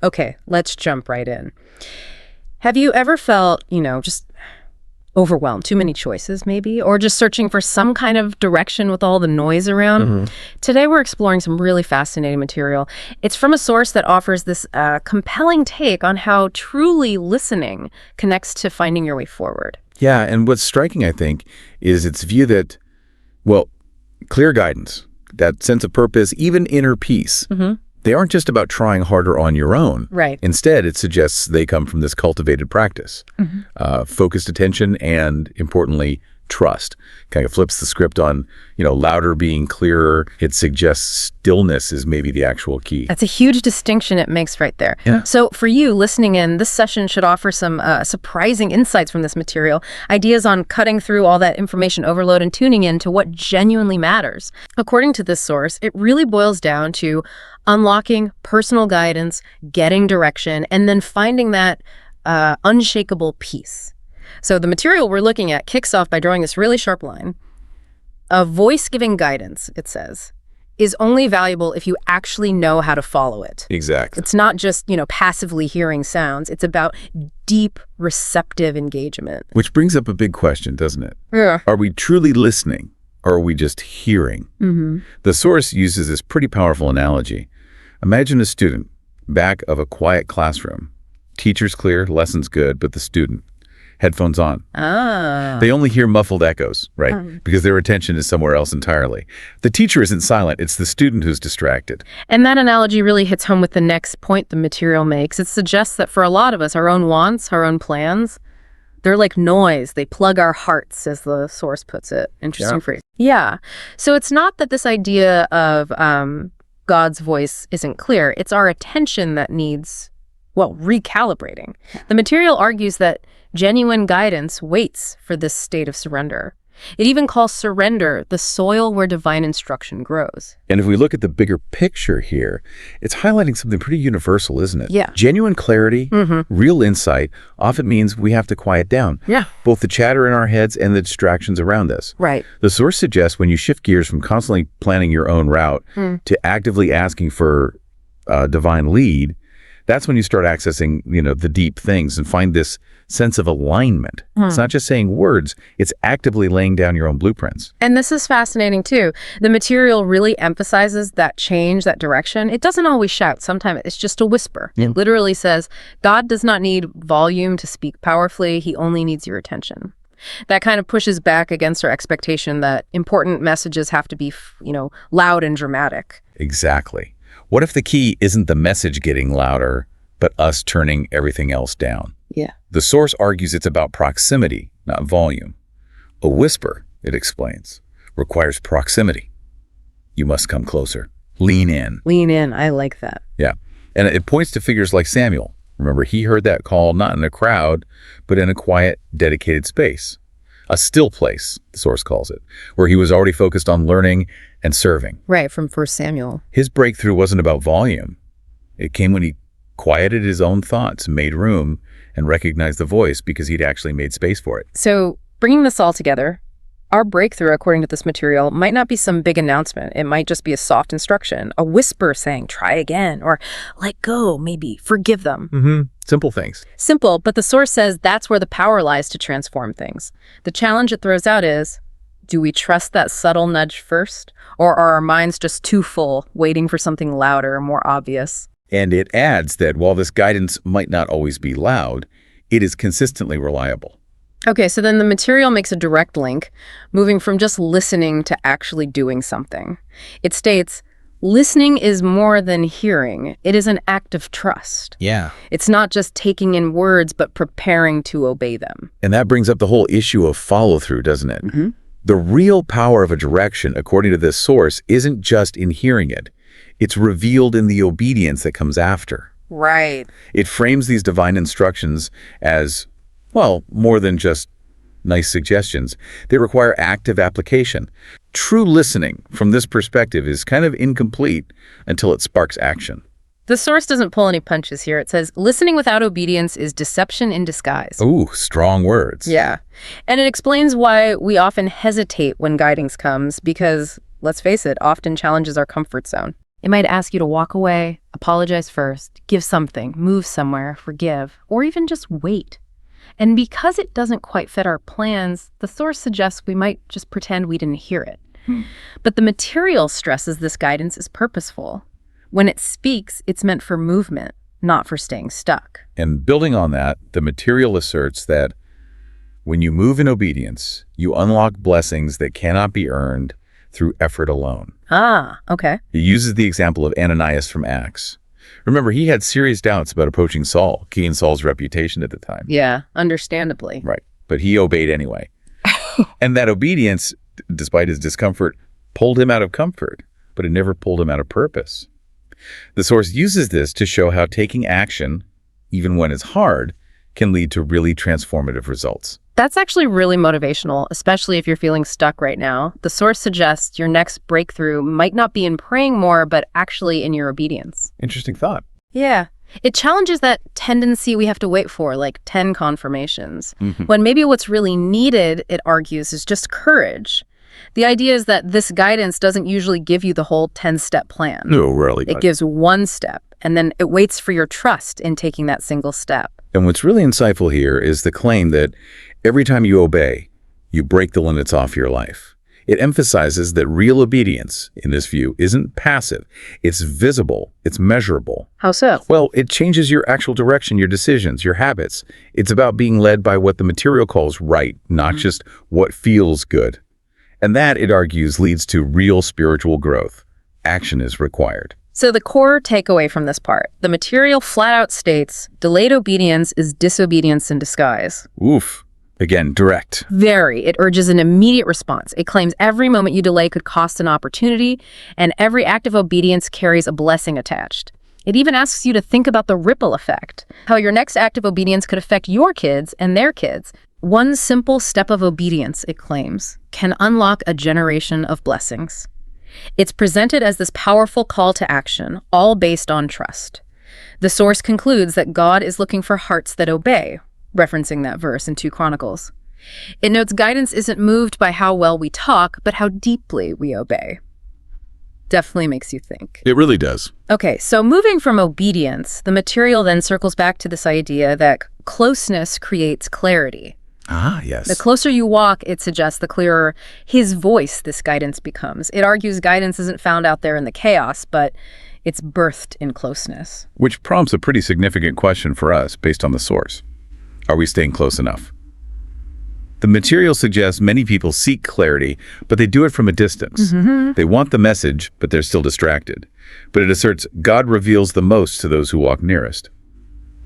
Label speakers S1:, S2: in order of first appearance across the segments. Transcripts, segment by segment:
S1: Okay, let's jump right in. Have you ever felt, just overwhelmed, too many choices maybe, or just searching for some kind of direction with all the noise around? Today we're exploring some really fascinating material. It's from a source that offers this compelling take on how truly listening connects to finding your way forward.
S2: Yeah, and what's striking, I think, is its view that, well, clear guidance, that sense of purpose, even inner peace, they aren't just about trying harder on your own.
S1: Right.
S2: Instead, it suggests they come from this cultivated practice, focused attention, and importantly, trust. Kind of flips the script on, louder being clearer. It suggests stillness is maybe the actual key.
S1: That's a huge distinction it makes right there.
S2: Yeah.
S1: So for you listening in, this session should offer some surprising insights from this material, ideas on cutting through all that information overload and tuning in to what genuinely matters. According to this source, it really boils down to unlocking personal guidance, getting direction, and then finding that unshakable peace. So the material we're looking at kicks off by drawing this really sharp line. A voice-giving guidance, it says, is only valuable if you actually know how to follow it.
S2: Exactly.
S1: It's not just, passively hearing sounds. It's about deep, receptive engagement.
S2: Which brings up a big question, doesn't it?
S1: Yeah.
S2: Are we truly listening, or are we just hearing? The source uses this pretty powerful analogy. Imagine a student, back of a quiet classroom. Teacher's clear, lessons good, but the student, headphones on. They only hear muffled echoes, right? Because their attention is somewhere else entirely. The teacher isn't silent, it's the student who's distracted.
S1: And that analogy really hits home with the next point the material makes. It suggests that for a lot of us, our own wants, our own plans, they're like noise. They plug our hearts, as the source puts it. Interesting phrase. Yeah. So it's not that this idea of God's voice isn't clear. It's our attention that needs, recalibrating. The material argues that genuine guidance waits for this state of surrender. It even calls surrender the soil where divine instruction grows.
S2: And if we look at the bigger picture here, it's highlighting something pretty universal, isn't it?
S1: Yeah.
S2: Genuine clarity, real insight, often means we have to quiet down.
S1: Yeah.
S2: Both the chatter in our heads and the distractions around us.
S1: Right.
S2: The source suggests when you shift gears from constantly planning your own route to actively asking for divine lead, that's when you start accessing, the deep things and find this sense of alignment. It's not just saying words, it's actively laying down your own blueprints.
S1: And this is fascinating too. The material really emphasizes that change, that direction. It doesn't always shout. Sometimes it's just a whisper. It literally says, God does not need volume to speak powerfully. He only needs your attention. That kind of pushes back against our expectation that important messages have to be, loud and dramatic.
S2: Exactly. What if the key isn't the message getting louder, but us turning everything else down?
S1: Yeah.
S2: The source argues it's about proximity, not volume. A whisper, it explains, requires proximity. You must come closer. Lean in.
S1: Lean in. I like that.
S2: Yeah. And it points to figures like Samuel. Remember, he heard that call not in a crowd, but in a quiet, dedicated space. A still place, the source calls it, where he was already focused on learning and serving.
S1: Right, from 1 Samuel.
S2: His breakthrough wasn't about volume. It came when he quieted his own thoughts, made room, and recognized the voice because he'd actually made space for it.
S1: So, bringing this all together, our breakthrough, according to this material, might not be some big announcement. It might just be a soft instruction, a whisper saying, try again, or let go, maybe, forgive them.
S2: Simple things.
S1: Simple, but the source says that's where the power lies to transform things. The challenge it throws out is, do we trust that subtle nudge first? Or are our minds just too full, waiting for something louder or more obvious?
S2: And it adds that while this guidance might not always be loud, it is consistently reliable.
S1: Okay, so then the material makes a direct link, moving from just listening to actually doing something. It states, listening is more than hearing. It is an act of trust.
S2: Yeah.
S1: It's not just taking in words, but preparing to obey them.
S2: And that brings up the whole issue of follow-through, doesn't it? The real power of a direction, according to this source, isn't just in hearing it. It's revealed in the obedience that comes after.
S1: Right.
S2: It frames these divine instructions as, more than just nice suggestions. They require active application. True listening, from this perspective, is kind of incomplete until it sparks action.
S1: The source doesn't pull any punches here. It says, listening without obedience is deception in disguise.
S2: Ooh, strong words.
S1: Yeah. And it explains why we often hesitate when guidance comes because, let's face it, often challenges our comfort zone. It might ask you to walk away, apologize first, give something, move somewhere, forgive, or even just wait. And because it doesn't quite fit our plans, the source suggests we might just pretend we didn't hear it. But the material stresses this guidance is purposeful. When it speaks, it's meant for movement, not for staying stuck.
S2: And building on that, the material asserts that when you move in obedience, you unlock blessings that cannot be earned through effort alone.
S1: Ah, okay.
S2: He uses the example of Ananias from Acts. Remember, he had serious doubts about approaching Saul, key in Saul's reputation at the time.
S1: Yeah, understandably.
S2: Right. But he obeyed anyway. And that obedience, despite his discomfort, pulled him out of comfort, but it never pulled him out of purpose. The source uses this to show how taking action, even when it's hard, can lead to really transformative results.
S1: That's actually really motivational, especially if you're feeling stuck right now. The source suggests your next breakthrough might not be in praying more, but actually in your obedience.
S2: Interesting thought.
S1: Yeah. It challenges that tendency we have to wait for, like 10 confirmations. When maybe what's really needed, it argues, is just courage. The idea is that this guidance doesn't usually give you the whole 10-step plan.
S2: No, rarely.
S1: It gives one step, and then it waits for your trust in taking that single step.
S2: And what's really insightful here is the claim that every time you obey, you break the limits off your life. It emphasizes that real obedience, in this view, isn't passive. It's visible. It's measurable.
S1: How so?
S2: Well, it changes your actual direction, your decisions, your habits. It's about being led by what the material calls right, not just what feels good. And that, it argues, leads to real spiritual growth. Action is required.
S1: So the core takeaway from this part, the material flat out states, delayed obedience is disobedience in disguise.
S2: Oof. Again, direct.
S1: Very. It urges an immediate response. It claims every moment you delay could cost an opportunity, and every act of obedience carries a blessing attached. It even asks you to think about the ripple effect, how your next act of obedience could affect your kids and their kids. One simple step of obedience, it claims, can unlock a generation of blessings. It's presented as this powerful call to action, all based on trust. The source concludes that God is looking for hearts that obey, referencing that verse in 2 Chronicles. It notes guidance isn't moved by how well we talk, but how deeply we obey. Definitely makes you think.
S2: It really does.
S1: Okay, so moving from obedience, the material then circles back to this idea that closeness creates clarity.
S2: Ah, yes.
S1: The closer you walk, it suggests, the clearer his voice this guidance becomes. It argues guidance isn't found out there in the chaos, but it's birthed in closeness.
S2: Which prompts a pretty significant question for us based on the source. Are we staying close enough? The material suggests many people seek clarity, but they do it from a distance. They want the message, but they're still distracted. But it asserts God reveals the most to those who walk nearest.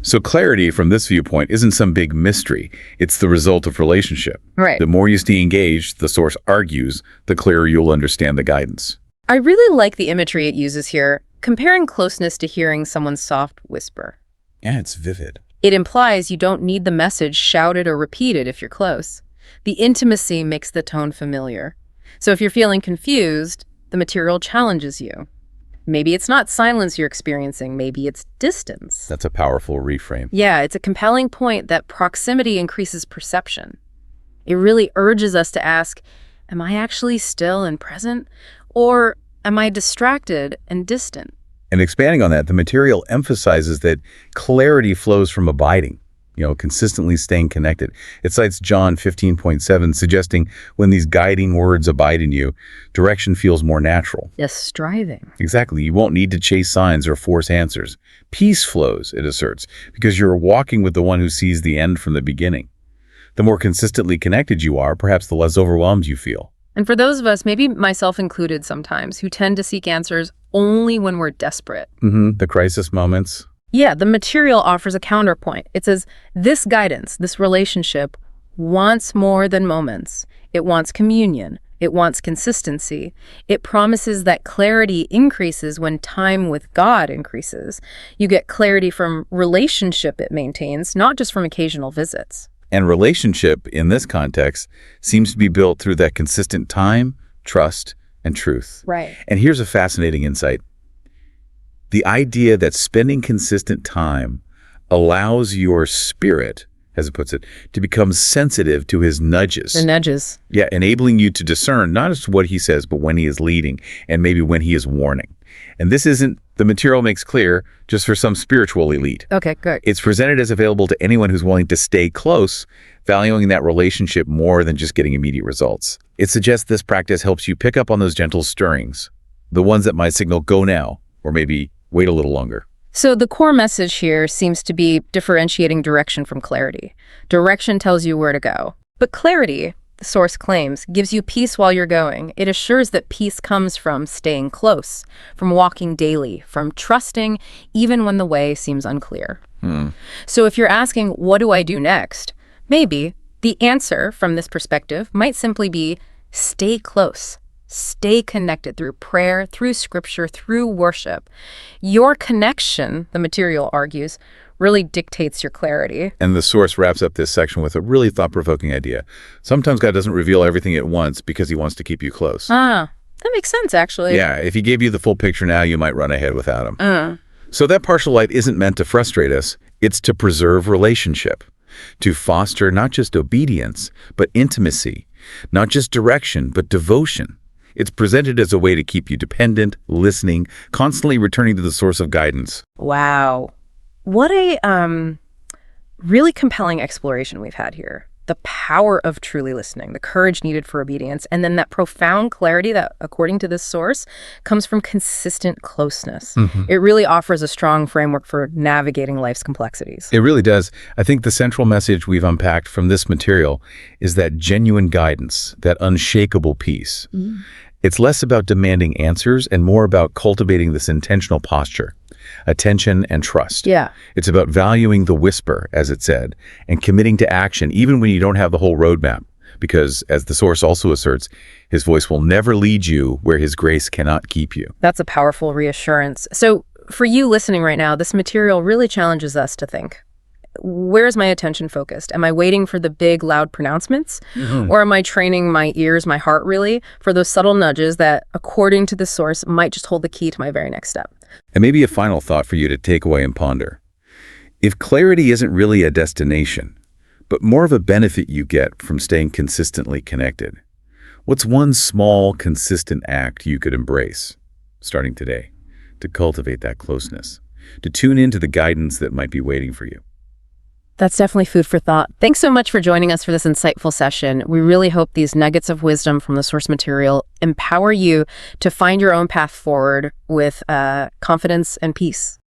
S2: So clarity from this viewpoint isn't some big mystery. It's the result of relationship.
S1: Right.
S2: The more you stay engaged, the source argues, the clearer you'll understand the guidance.
S1: I really like the imagery it uses here, comparing closeness to hearing someone's soft whisper.
S2: Yeah, it's vivid.
S1: It implies you don't need the message shouted or repeated if you're close. The intimacy makes the tone familiar. So if you're feeling confused, the material challenges you. Maybe it's not silence you're experiencing, maybe it's distance.
S2: That's a powerful reframe.
S1: Yeah, it's a compelling point that proximity increases perception. It really urges us to ask, am I actually still and present? Or am I distracted and distant?
S2: And expanding on that, the material emphasizes that clarity flows from abiding, consistently staying connected. It cites John 15.7, suggesting when these guiding words abide in you, direction feels more natural.
S1: Yes, striving.
S2: Exactly. You won't need to chase signs or force answers. Peace flows, it asserts, because you're walking with the one who sees the end from the beginning. The more consistently connected you are, perhaps the less overwhelmed you feel.
S1: And for those of us, maybe myself included sometimes, who tend to seek answers only when we're desperate.
S2: The crisis moments.
S1: Yeah, the material offers a counterpoint. It says, this guidance, this relationship, wants more than moments. It wants communion. It wants consistency. It promises that clarity increases when time with God increases. You get clarity from relationship it maintains, not just from occasional visits.
S2: And relationship, in this context, seems to be built through that consistent time, trust, and truth.
S1: Right.
S2: And here's a fascinating insight. The idea that spending consistent time allows your spirit, as it puts it, to become sensitive to his nudges.
S1: The nudges.
S2: Yeah, enabling you to discern not just what he says, but when he is leading and maybe when he is warning. And this isn't the material makes clear just for some spiritual elite.
S1: Okay, good.
S2: It's presented as available to anyone who's willing to stay close, valuing that relationship more than just getting immediate results. It suggests this practice helps you pick up on those gentle stirrings, the ones that might signal go now, or maybe wait a little longer.
S1: So the core message here seems to be differentiating direction from clarity. Direction tells you where to go. But clarity, the source claims, gives you peace while you're going. It assures that peace comes from staying close, from walking daily, from trusting even when the way seems unclear. So if you're asking, what do I do next? Maybe the answer from this perspective might simply be stay close. Stay connected through prayer, through scripture, through worship. Your connection, the material argues, really dictates your clarity.
S2: And the source wraps up this section with a really thought-provoking idea. Sometimes God doesn't reveal everything at once because he wants to keep you close.
S1: That makes sense, actually.
S2: Yeah, if he gave you the full picture now, you might run ahead without him. So that partial light isn't meant to frustrate us. It's to preserve relationship, to foster not just obedience, but intimacy, not just direction, but devotion. It's presented as a way to keep you dependent, listening, constantly returning to the source of guidance.
S1: Wow. What a really compelling exploration we've had here. The power of truly listening, the courage needed for obedience, and then that profound clarity that, according to this source, comes from consistent closeness. It really offers a strong framework for navigating life's complexities.
S2: It really does. I think the central message we've unpacked from this material is that genuine guidance, that unshakable peace. It's less about demanding answers and more about cultivating this intentional posture, attention and trust.
S1: Yeah.
S2: It's about valuing the whisper, as it said, and committing to action even when you don't have the whole roadmap. Because, as the source also asserts, his voice will never lead you where his grace cannot keep you.
S1: That's a powerful reassurance. So for you listening right now, this material really challenges us to think. Where is my attention focused? Am I waiting for the big, loud pronouncements? Or am I training my ears, my heart really, for those subtle nudges that, according to the source, might just hold the key to my very next step?
S2: And maybe a final thought for you to take away and ponder. If clarity isn't really a destination, but more of a benefit you get from staying consistently connected, what's one small, consistent act you could embrace, starting today, to cultivate that closeness, to tune into the guidance that might be waiting for you?
S1: That's definitely food for thought. Thanks so much for joining us for this insightful session. We really hope these nuggets of wisdom from the source material empower you to find your own path forward with confidence and peace.